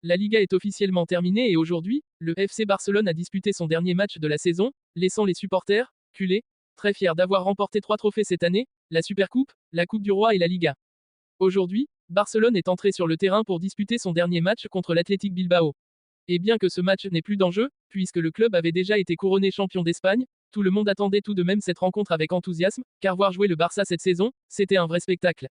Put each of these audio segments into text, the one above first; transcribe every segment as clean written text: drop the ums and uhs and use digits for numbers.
La Liga est officiellement terminée et aujourd'hui, le FC Barcelone a disputé son dernier match de la saison, laissant les supporters, culés, très fiers d'avoir remporté 3 trophées cette année, la Supercoupe, la Coupe du Roi et la Liga. Aujourd'hui, Barcelone est entré sur le terrain pour disputer son dernier match contre l'Athletic Bilbao. Et bien que ce match n'ait plus d'enjeu, puisque le club avait déjà été couronné champion d'Espagne, tout le monde attendait tout de même cette rencontre avec enthousiasme, car voir jouer le Barça cette saison, c'était un vrai spectacle.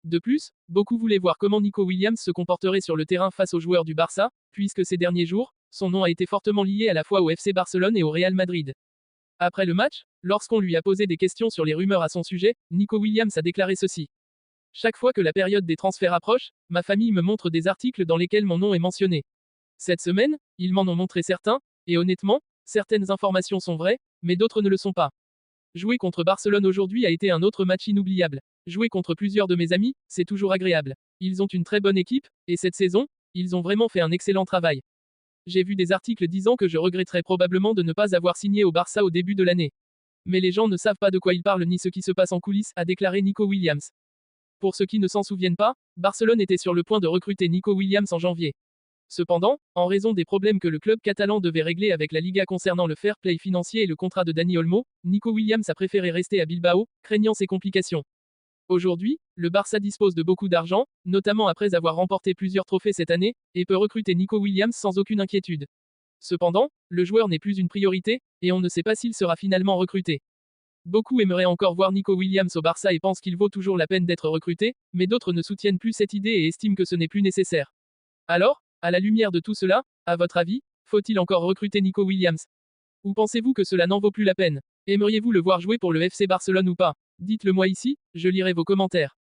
De plus, beaucoup voulaient voir comment Nico Williams se comporterait sur le terrain face aux joueurs du Barça, puisque ces derniers jours, son nom a été fortement lié à la fois au FC Barcelone et au Real Madrid. Après le match, lorsqu'on lui a posé des questions sur les rumeurs à son sujet, Nico Williams a déclaré ceci. Chaque fois que la période des transferts approche, ma famille me montre des articles dans lesquels mon nom est mentionné. Cette semaine, ils m'en ont montré certains, et honnêtement, certaines informations sont vraies, mais d'autres ne le sont pas. Jouer contre Barcelone aujourd'hui a été un autre match inoubliable. Jouer contre plusieurs de mes amis, c'est toujours agréable. Ils ont une très bonne équipe, et cette saison, ils ont vraiment fait un excellent travail. J'ai vu des articles disant que je regretterais probablement de ne pas avoir signé au Barça au début de l'année. Mais les gens ne savent pas de quoi ils parlent ni ce qui se passe en coulisses, a déclaré Nico Williams. Pour ceux qui ne s'en souviennent pas, Barcelone était sur le point de recruter Nico Williams en janvier. Cependant, en raison des problèmes que le club catalan devait régler avec la Liga concernant le fair play financier et le contrat de Dani Olmo, Nico Williams a préféré rester à Bilbao, craignant ces complications. Aujourd'hui, le Barça dispose de beaucoup d'argent, notamment après avoir remporté plusieurs trophées cette année, et peut recruter Nico Williams sans aucune inquiétude. Cependant, le joueur n'est plus une priorité, et on ne sait pas s'il sera finalement recruté. Beaucoup aimeraient encore voir Nico Williams au Barça et pensent qu'il vaut toujours la peine d'être recruté, mais d'autres ne soutiennent plus cette idée et estiment que ce n'est plus nécessaire. Alors, à la lumière de tout cela, à votre avis, faut-il encore recruter Nico Williams? Ou pensez-vous que cela n'en vaut plus la peine? Aimeriez-vous le voir jouer pour le FC Barcelone ou pas? Dites-le moi ici, je lirai vos commentaires.